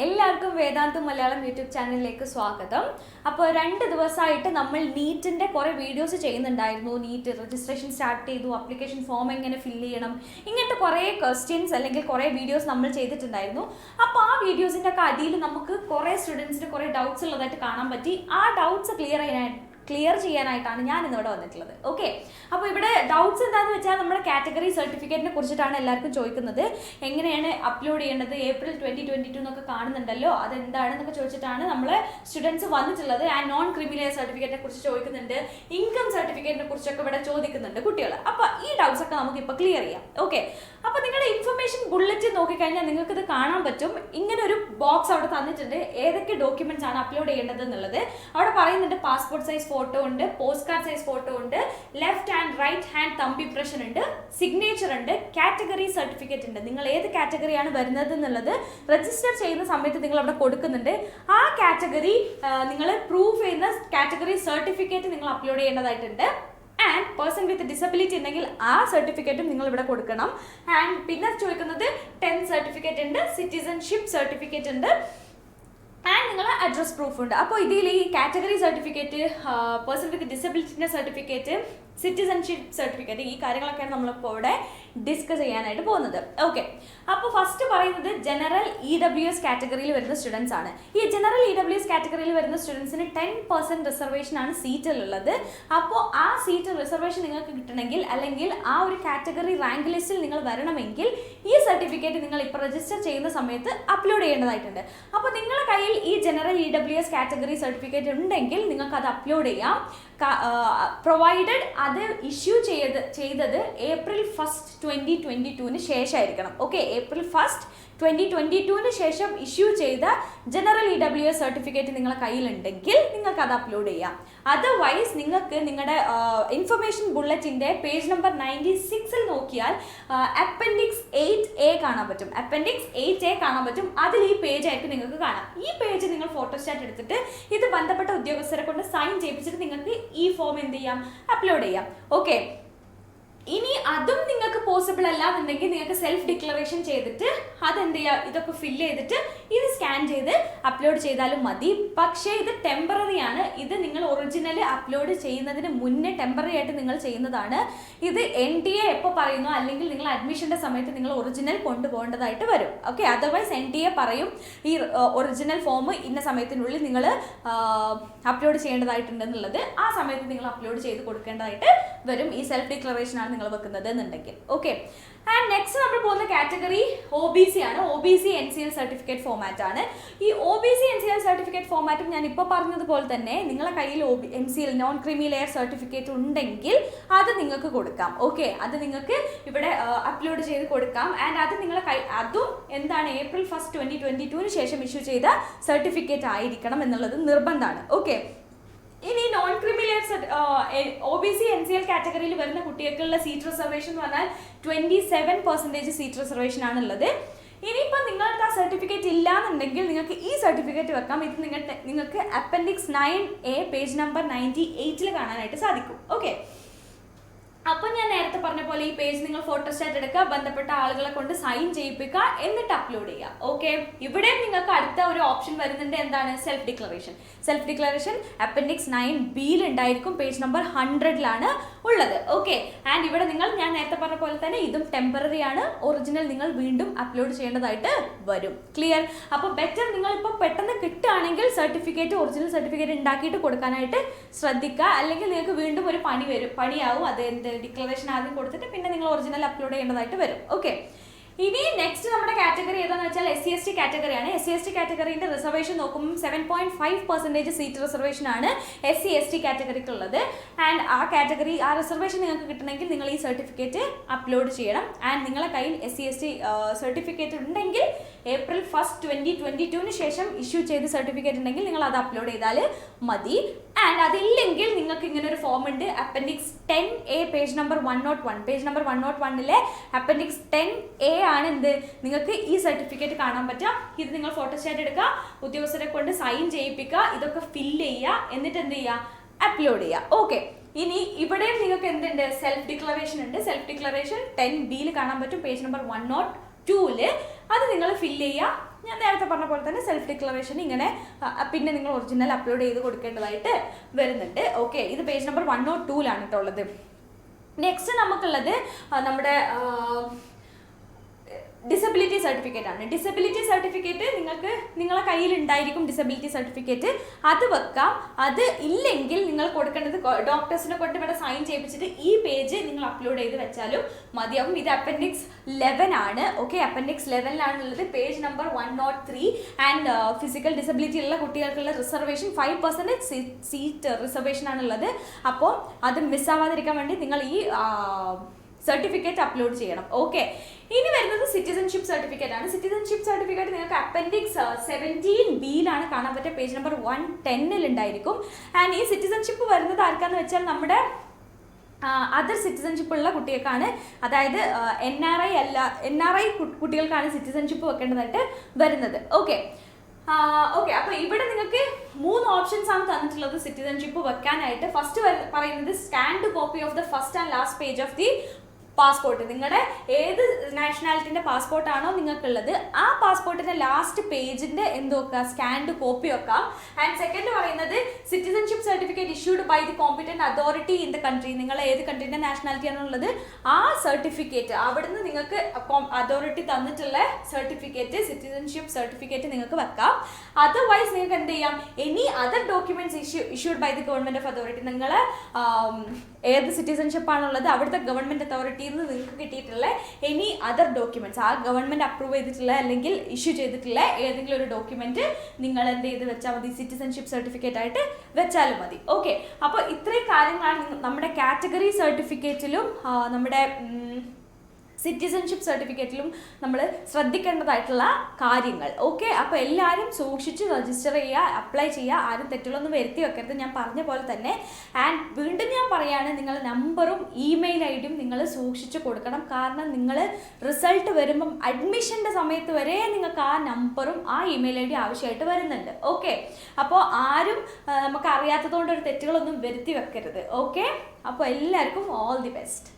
എല്ലാവർക്കും വേദാന്തു മലയാളം യൂട്യൂബ് ചാനലിലേക്ക് സ്വാഗതം. അപ്പോൾ 2 ദിവസമായിട്ട് നമ്മൾ നീറ്റിൻ്റെ കുറേ വീഡിയോസ് ചെയ്യുന്നുണ്ടായിരുന്നു. നീറ്റ് രജിസ്ട്രേഷൻ സ്റ്റാർട്ട് ചെയ്തു, അപ്ലിക്കേഷൻ ഫോം എങ്ങനെ ഫില്ല് ചെയ്യണം, ഇങ്ങനത്തെ കുറേ ക്വസ്റ്റ്യൻസ് അല്ലെങ്കിൽ കുറേ വീഡിയോസ് നമ്മൾ ചെയ്തിട്ടുണ്ടായിരുന്നു. അപ്പോൾ ആ വീഡിയോസിൻ്റെ ഒക്കെ അടിയിൽ നമുക്ക് കുറേ സ്റ്റുഡൻസിന് കുറേ ഡൗട്ട്സ് ഉള്ളതായിട്ട് കാണാൻ പറ്റി. ആ ഡൗട്ട്സ് ക്ലിയർ ചെയ്യാനായിട്ടാണ് ഞാൻ ഇന്നിവിടെ വന്നിട്ടുള്ളത്. ഓക്കെ, അപ്പോൾ ഇവിടെ ഡൗട്ട്സ് എന്താണെന്ന് വെച്ചാൽ നമ്മുടെ കാറ്റഗറി സർട്ടിഫിക്കറ്റിനെ കുറിച്ചിട്ടാണ് എല്ലാവർക്കും ചോദിക്കുന്നത്. എങ്ങനെയാണ് അപ്ലോഡ് ചെയ്യേണ്ടത്, ഏപ്രിൽ 2022 എന്നൊക്കെ കാണുന്നുണ്ടല്ലോ, അതെന്താണെന്നൊക്കെ ചോദിച്ചിട്ടാണ് നമ്മളെ സ്റ്റുഡൻസ് വന്നിട്ടുള്ളത്. ആൻഡ് നോൺ ക്രിമിനൽ സർട്ടിഫിക്കറ്റിനെ കുറിച്ച് ചോദിക്കുന്നുണ്ട്, ഇൻകം സർട്ടിഫിക്കറ്റിനെ കുറിച്ചൊക്കെ ഇവിടെ ചോദിക്കുന്നുണ്ട് കുട്ടികൾ. അപ്പോൾ ഈ ഡൗട്ട്സ് ഒക്കെ നമുക്ക് ഇപ്പോൾ ക്ലിയർ ചെയ്യാം. ഓക്കെ, അപ്പോൾ നിങ്ങളുടെ ഇൻഫർമേഷൻ ബുള്ളറ്റ് നോക്കിക്കഴിഞ്ഞാൽ നിങ്ങൾക്ക് ഇത് കാണാൻ പറ്റും. ഇങ്ങനെ ഒരു ബോക്സ് അവിടെ തന്നിട്ടുണ്ട്, ഏതൊക്കെ ഡോക്യുമെന്റ്സ് ആണ് അപ്ലോഡ് ചെയ്യേണ്ടത് എന്നുള്ളത്. അവിടെ പറയുന്നുണ്ട് പാസ്പോർട്ട് സൈസ് ഫോട്ടോ ഉണ്ട്, പോസ്റ്റ് കാർഡ് സൈസ് ഫോട്ടോ ഉണ്ട്, left and right hand thumb impression ഉണ്ട്, സിഗ്നേച്ചർ ഉണ്ട്, കാറ്റഗറി സർട്ടിഫിക്കറ്റ് ഉണ്ട്. നിങ്ങൾ ഏത് കാറ്റഗറിയാണ് വരുന്നത് എന്നുള്ളത് രജിസ്റ്റർ ചെയ്യുന്ന സമയത്ത് നിങ്ങൾ അവിടെ കൊടുക്കുന്നുണ്ട്. ആ കാറ്റഗറി നിങ്ങൾ പ്രൂവ് ചെയ്യുന്ന കാറ്റഗറി സർട്ടിഫിക്കറ്റ് നിങ്ങൾ അപ്ലോഡ് ചെയ്യേണ്ടതായിട്ടുണ്ട്. ആൻഡ് പേഴ്സൺ വിത്ത് ഡിസബിലിറ്റി ഉണ്ടെങ്കിൽ ആ സർട്ടിഫിക്കറ്റും നിങ്ങൾ ഇവിടെ കൊടുക്കണം. ആൻഡ് പിന്നെ ചോദിക്കുന്നത് 10th സർട്ടിഫിക്കറ്റ് ഉണ്ട്, സിറ്റിസൺഷിപ്പ് സർട്ടിഫിക്കറ്റ് ഉണ്ട്, ആൻഡ് നിങ്ങളെ അഡ്രസ് പ്രൂഫ് ഉണ്ട്. അപ്പോൾ ഇതിൽ ഈ കാറ്റഗറി സർട്ടിഫിക്കറ്റ്, പേഴ്സൺ വിത്ത് ഡിസബിലിറ്റിൻ്റെ സർട്ടിഫിക്കറ്റ്, സിറ്റിസൺഷിപ്പ് സർട്ടിഫിക്കറ്റ്, ഈ കാര്യങ്ങളൊക്കെയാണ് നമ്മളിപ്പോൾ ഇവിടെ ഡിസ്കസ് ചെയ്യാനായിട്ട് പോകുന്നത്. ഓക്കെ, അപ്പോൾ ഫസ്റ്റ് പറയുന്നത് ജനറൽ EWS കാറ്റഗറിയിൽ വരുന്ന സ്റ്റുഡൻസ് ആണ്. ഈ ജനറൽ EWS കാറ്റഗറിയിൽ വരുന്ന സ്റ്റുഡൻസിന് 10% റിസർവേഷനാണ് സീറ്റിലുള്ളത്. അപ്പോൾ ആ സീറ്റ് റിസർവേഷൻ നിങ്ങൾക്ക് കിട്ടണമെങ്കിൽ, അല്ലെങ്കിൽ ആ ഒരു കാറ്റഗറി റാങ്ക് ലിസ്റ്റിൽ നിങ്ങൾ വരണമെങ്കിൽ ഈ സർട്ടിഫിക്കറ്റ് നിങ്ങൾ ഇപ്പോൾ രജിസ്റ്റർ ചെയ്യുന്ന സമയത്ത് അപ്ലോഡ് ചെയ്യേണ്ടതായിട്ടുണ്ട്. അപ്പോൾ നിങ്ങളുടെ കയ്യിൽ ഈ ജനറൽ EWS കാറ്റഗറി സർട്ടിഫിക്കറ്റ് ഉണ്ടെങ്കിൽ നിങ്ങൾക്ക് അത് അപ്ലോഡ് ചെയ്യാം, പ്രൊവൈഡഡ് അത് ഇഷ്യൂ ചെയ്തത് April 1st 2022 ശേഷമായിരിക്കണം. Okay, April 1st 2022 ശേഷം ഇഷ്യൂ ചെയ്ത ജനറൽ EWS സർട്ടിഫിക്കറ്റ് നിങ്ങളുടെ കയ്യിലുണ്ടെങ്കിൽ നിങ്ങൾക്ക് അത് അപ്ലോഡ് ചെയ്യാം. അതർവൈസ് നിങ്ങൾക്ക് നിങ്ങളുടെ ഇൻഫർമേഷൻ ബുള്ളറ്റിൻ്റെ പേജ് നമ്പർ 96 നോക്കിയാൽ അപ്പൻഡിക്സ് 8A കാണാൻ പറ്റും. അപ്പൻഡിക്സ് 8A കാണാൻ പറ്റും. അതിൽ ഈ പേജ് ആയിരിക്കും നിങ്ങൾക്ക് കാണാം. ഈ പേജ് നിങ്ങൾ ഫോട്ടോസ്റ്റാറ്റ് എടുത്തിട്ട് ഇത് ബന്ധപ്പെട്ട ഉദ്യോഗസ്ഥരെ കൊണ്ട് സൈൻ ചെയ്യിപ്പിച്ചിട്ട് നിങ്ങൾക്ക് ഈ ഫോം എന്ത് ചെയ്യാം, അപ്ലോഡ് ചെയ്യാം. ഓക്കെ, ഇനി അതും നിങ്ങൾക്ക് പോസിബിൾ അല്ല എന്നുണ്ടെങ്കിൽ നിങ്ങൾക്ക് സെൽഫ് ഡിക്ലറേഷൻ ചെയ്തിട്ട് അതെന്ത് ചെയ്യുക, ഇതൊക്കെ ഫില്ല് ചെയ്തിട്ട് ഇത് സ്കാൻ ചെയ്ത് അപ്ലോഡ് ചെയ്താലും മതി. പക്ഷേ ഇത് ടെമ്പററി ആണ്. ഇത് നിങ്ങൾ ഒറിജിനൽ അപ്ലോഡ് ചെയ്യുന്നതിന് മുന്നേ ടെമ്പററി ആയിട്ട് നിങ്ങൾ ചെയ്യുന്നതാണ്. ഇത് NTA എപ്പോൾ പറയുന്നു, അല്ലെങ്കിൽ നിങ്ങൾ അഡ്മിഷൻ്റെ സമയത്ത് നിങ്ങൾ ഒറിജിനൽ കൊണ്ടുപോകേണ്ടതായിട്ട് വരും. ഓക്കെ, അതർവൈസ് NTA പറയും ഈ ഒറിജിനൽ ഫോം ഇന്ന സമയത്തിനുള്ളിൽ നിങ്ങൾ അപ്ലോഡ് ചെയ്യേണ്ടതായിട്ടുണ്ടെന്നുള്ളത്. ആ സമയത്ത് നിങ്ങൾ അപ്ലോഡ് ചെയ്ത് കൊടുക്കേണ്ടതായിട്ട് വരും. ഈ സെൽഫ് ഡിക്ലറേഷനാണ് നിങ്ങൾ വെക്കുന്നത് എന്നുണ്ടെങ്കിൽ. ഓക്കെ, ആൻഡ് നെക്സ്റ്റ് നമ്മൾ പോകുന്ന കാറ്റഗറി OBC ആണ്. OBC NCL സർട്ടിഫിക്കറ്റ് ഫോമാറ്റ് ആണ്. ഈ OBC NCL സർട്ടിഫിക്കറ്റ് ഫോമാറ്റും ഞാൻ ഇപ്പോൾ പറഞ്ഞതുപോലെ തന്നെ നിങ്ങളുടെ കയ്യിൽ NCL non creamy layer certificate ഉണ്ടെങ്കിൽ അത് നിങ്ങൾക്ക് കൊടുക്കാം. ഓക്കെ, അത് നിങ്ങൾക്ക് ഇവിടെ അപ്ലോഡ് ചെയ്ത് കൊടുക്കാം. ആൻഡ് അത് നിങ്ങളുടെ അതും എന്താണ്, ഏപ്രിൽ 1st 2022 ശേഷം ഇഷ്യൂ ചെയ്ത സർട്ടിഫിക്കറ്റ് ആയിരിക്കണം എന്നുള്ളത് നിർബന്ധമാണ്. ഓക്കെ, ഇനി നോൺ ക്രിമിനൽ OBC NCL കാറ്റഗറിയിൽ വരുന്ന കുട്ടികൾക്കുള്ള സീറ്റ് റിസർവേഷൻ എന്ന് പറഞ്ഞാൽ 27% സീറ്റ് റിസർവേഷൻ ആണുള്ളത്. ഇനിയിപ്പോൾ നിങ്ങൾക്ക് ആ സർട്ടിഫിക്കറ്റ് ഇല്ലാന്നുണ്ടെങ്കിൽ നിങ്ങൾക്ക് ഈ സർട്ടിഫിക്കറ്റ് വെക്കാം. ഇത് നിങ്ങൾക്ക് അപ്പൻഡിക്സ് 9A പേജ് നമ്പർ 98 കാണാനായിട്ട് സാധിക്കും. ഓക്കെ, അപ്പം ഞാൻ നേരത്തെ പറഞ്ഞ പോലെ ഈ പേജ് നിങ്ങൾ ഫോട്ടോസ്റ്റാറ്റ് എടുക്കുക, ബന്ധപ്പെട്ട ആളുകളെ കൊണ്ട് സൈൻ ചെയ്യിപ്പിക്കുക, എന്നിട്ട് അപ്ലോഡ് ചെയ്യുക. ഓക്കെ, ഇവിടെ നിങ്ങൾക്ക് അടുത്ത ഒരു ഓപ്ഷൻ വരുന്നുണ്ട്, എന്താണ്, self declaration. Self declaration appendix 9B ഉണ്ടായിരിക്കും, പേജ് നമ്പർ 100 ഉള്ളത്. ഓക്കെ, ആൻഡ് ഇവിടെ ഞാൻ നേരത്തെ പറഞ്ഞ പോലെ തന്നെ ഇതും ടെമ്പററി ആണ്. ഒറിജിനൽ നിങ്ങൾ വീണ്ടും അപ്ലോഡ് ചെയ്യേണ്ടതായിട്ട് വരും. ക്ലിയർ? അപ്പോൾ ബെറ്റർ നിങ്ങളിപ്പോൾ പെട്ടെന്ന് കിട്ടുകയാണെങ്കിൽ സർട്ടിഫിക്കറ്റ്, ഒറിജിനൽ സർട്ടിഫിക്കറ്റ് ഉണ്ടാക്കിയിട്ട് കൊടുക്കാനായിട്ട് ശ്രദ്ധിക്കുക. അല്ലെങ്കിൽ നിങ്ങൾക്ക് വീണ്ടും ഒരു പണിയാവും. അത് ഡിക്ലറേഷൻ ആദ്യം കൊടുത്തിട്ട് പിന്നെ നിങ്ങൾ ഒറിജിനൽ അപ്ലോഡ് ചെയ്യേണ്ടതായിട്ട് വരും. ഓക്കെ, ഇനി നെക്സ്റ്റ് നമ്മുടെ കാറ്റഗറി ഏതാണെന്ന് വെച്ചാൽ SC/ST കാറ്റഗറിയാണ്. SC/ST കാറ്റഗറിന്റെ റിസർവേഷൻ നോക്കുമ്പോൾ 7.5% സീറ്റ് റിസർവേഷൻ ആണ് SC/ST കാറ്റഗറിക്കുള്ളത്. ആൻഡ് ആ റിസർവേഷൻ നിങ്ങൾക്ക് കിട്ടണമെങ്കിൽ നിങ്ങൾ ഈ സർട്ടിഫിക്കറ്റ് അപ്ലോഡ് ചെയ്യണം. ആൻഡ് നിങ്ങളുടെ കയ്യിൽ SC/ST സർട്ടിഫിക്കറ്റ് ഉണ്ടെങ്കിൽ ഏപ്രിൽ 1st 2022 ശേഷം ഇഷ്യൂ ചെയ്ത സർട്ടിഫിക്കറ്റ് ഉണ്ടെങ്കിൽ നിങ്ങൾ അത് അപ്ലോഡ് ചെയ്താൽ മതി. ആൻഡ് അതില്ലെങ്കിൽ നിങ്ങൾക്ക് ഇങ്ങനെ ഒരു ഫോം ഉണ്ട്, appendix 10A page number 101. Page number 101 appendix 10A ആണ് എന്ത്, നിങ്ങൾക്ക് ഈ സർട്ടിഫിക്കറ്റ് കാണാൻ പറ്റുക. ഇത് നിങ്ങൾ ഫോട്ടോസ്റ്റാറ്റ് എടുക്കുക, ഉദ്യോഗസ്ഥരെ കൊണ്ട് സൈൻ ചെയ്യിപ്പിക്കുക, ഇതൊക്കെ ഫില്ല് ചെയ്യുക, എന്നിട്ട് എന്ത് ചെയ്യുക, അപ്ലോഡ് ചെയ്യുക. ഓക്കെ, ഇനി ഇവിടെയും നിങ്ങൾക്ക് എന്തുണ്ട്, സെൽഫ് ഡിക്ലറേഷൻ ഉണ്ട്. സെൽഫ് ഡിക്ലറേഷൻ 10B കാണാൻ പറ്റും, പേജ് നമ്പർ 102 2-ല് അത് നിങ്ങൾ ഫില്ല് ചെയ്യുക. ഞാൻ നേരത്തെ പറഞ്ഞ പോലെ തന്നെ സെൽഫ് ഡിക്ലറേഷൻ ഇങ്ങനെ പിന്നെ നിങ്ങൾ ഒറിജിനൽ അപ്ലോഡ് ചെയ്ത് കൊടുക്കേണ്ടതായിട്ട് വരുന്നുണ്ട്. ഓക്കെ, ഇത് പേജ് നമ്പർ 102-ലാണ് കേട്ടോ ഉള്ളത്. നെക്സ്റ്റ് നമുക്കുള്ളത് നമ്മുടെ ഡിസബിലിറ്റി സർട്ടിഫിക്കറ്റ് ആണ്. ഡിസബിലിറ്റി സർട്ടിഫിക്കറ്റ് നിങ്ങളെ കയ്യിൽ ഉണ്ടായിരിക്കും. ഡിസബിലിറ്റി സർട്ടിഫിക്കറ്റ് അത് വെക്കാം. അത് ഇല്ലെങ്കിൽ നിങ്ങൾ കൊടുക്കേണ്ടത് ഡോക്ടേഴ്സിനെ കൊണ്ട് ഇവിടെ സൈൻ ചെയ്യിപ്പിച്ചിട്ട് ഈ പേജ് നിങ്ങൾ അപ്ലോഡ് ചെയ്ത് വെച്ചാലും മതിയാവും. ഇത് അപ്പൻഡിക്സ് 11 ആണ്. ഓക്കെ, അപ്പൻഡിക്സ് 11-ലാണുള്ളത്. Page number 103. And physical disability ഉള്ള കുട്ടികൾക്കുള്ള റിസർവേഷൻ 5% സീറ്റ് റിസർവേഷൻ ആണുള്ളത്. അപ്പോൾ അത് മിസ്സാവാതിരിക്കാൻ വേണ്ടി നിങ്ങൾ ഈ സർട്ടിഫിക്കറ്റ് അപ്ലോഡ് ചെയ്യണം. ഓക്കെ, ഇനി വരുന്നത് സിറ്റിസൺഷിപ്പ് സർട്ടിഫിക്കറ്റ് ആണ്. സിറ്റിസൺഷിപ്പ് സർട്ടിഫിക്കറ്റ് നിങ്ങൾക്ക് അപ്പൻഡിക്സ് 17B-ലാണ് കാണാൻ പറ്റുക. പേജ് നമ്പർ 110-ൽ ഉണ്ടായിരിക്കും. ആൻഡ് ഈ സിറ്റിസൺഷിപ്പ് വരുന്നത് ആർക്കാന്ന് വെച്ചാൽ നമ്മുടെ അതർ സിറ്റിസൺഷിപ്പ് ഉള്ള കുട്ടികൾക്കാണ്. അതായത് NRI കുട്ടികൾക്കാണ് സിറ്റിസൺഷിപ്പ് വെക്കേണ്ടതായിട്ട് വരുന്നത്. ഓക്കെ, അപ്പോൾ ഇവിടെ നിങ്ങൾക്ക് 3 ഓപ്ഷൻസ് ആണ് തന്നിട്ടുള്ളത് സിറ്റിസൺഷിപ്പ് വെക്കാനായിട്ട്. ഫസ്റ്റ് പറയുന്നത് scanned copy of the first and last page of the passport. നിങ്ങളുടെ ഏത് നാഷണാലിറ്റിൻ്റെ പാസ്പോർട്ടാണോ നിങ്ങൾക്കുള്ളത് ആ പാസ്പോർട്ടിൻ്റെ ലാസ്റ്റ് പേജിൻ്റെ എന്ത് വെക്കുക, സ്കാൻഡ് കോപ്പി വെക്കാം. ആൻഡ് സെക്കൻഡ് പറയുന്നത് citizenship certificate issued by the competent authority in the country. നിങ്ങൾ ഏത് കൺട്രീൻ്റെ നാഷണാലിറ്റി ആണുള്ളത് ആ സർട്ടിഫിക്കറ്റ് അവിടുന്ന് നിങ്ങൾക്ക് അതോറിറ്റി തന്നിട്ടുള്ള സർട്ടിഫിക്കറ്റ്, സിറ്റിസൺഷിപ്പ് സർട്ടിഫിക്കറ്റ് നിങ്ങൾക്ക് വെക്കാം. അതർവൈസ് നിങ്ങൾക്ക് എന്ത് ചെയ്യാം, any other documents issued by the government of authority. നിങ്ങൾ ഏത് സിറ്റിസൺഷിപ്പ് ആണുള്ളത് അവിടുത്തെ ഗവൺമെന്റ് അതോറിറ്റിയിൽ നിന്ന് നിങ്ങൾക്ക് കിട്ടിയിട്ടുള്ള എനി അതർ ഡോക്യുമെന്റ്സ്, ആ ഗവൺമെന്റ് അപ്രൂവ് ചെയ്തിട്ടുള്ള അല്ലെങ്കിൽ ഇഷ്യൂ ചെയ്തിട്ടുള്ള ഏതെങ്കിലും ഒരു ഡോക്യുമെന്റ് നിങ്ങൾ എന്ത് ചെയ്ത് വെച്ചാൽ മതി, സിറ്റിസൺഷിപ്പ് സർട്ടിഫിക്കറ്റ് ആയിട്ട് വെച്ചാലും മതി. ഓക്കെ, അപ്പോൾ ഇത്രയും കാര്യങ്ങളാണ് നമ്മുടെ കാറ്റഗറി സർട്ടിഫിക്കറ്റിലും നമ്മുടെ സിറ്റിസൺഷിപ്പ് സർട്ടിഫിക്കറ്റിലും നമ്മൾ ശ്രദ്ധിക്കേണ്ടതായിട്ടുള്ള കാര്യങ്ങൾ. ഓക്കെ, അപ്പോൾ എല്ലാവരും സൂക്ഷിച്ച് രജിസ്റ്റർ ചെയ്യുക, അപ്ലൈ ചെയ്യുക, ആരും തെറ്റുകളൊന്നും വരുത്തി വെക്കരുത്. ഞാൻ പറഞ്ഞ പോലെ തന്നെ. ആൻഡ് വീണ്ടും ഞാൻ പറയുകയാണ്, നിങ്ങളുടെ നമ്പറും ഇമെയിൽ ഐഡിയും നിങ്ങൾ സൂക്ഷിച്ച് കൊടുക്കണം. കാരണം നിങ്ങൾ റിസൾട്ട് വരുമ്പം അഡ്മിഷൻ്റെ സമയത്ത് വരെ നിങ്ങൾക്ക് ആ നമ്പറും ആ ഇമെയിൽ ഐ ഡി ആവശ്യമായിട്ട് വരുന്നുണ്ട്. ഓക്കെ, അപ്പോൾ ആരും നമുക്ക് അറിയാത്തതുകൊണ്ട് ഒരു തെറ്റുകളൊന്നും വരുത്തി വെക്കരുത്. ഓക്കെ, അപ്പോൾ എല്ലാവർക്കും ഓൾ ദി ബെസ്റ്റ്.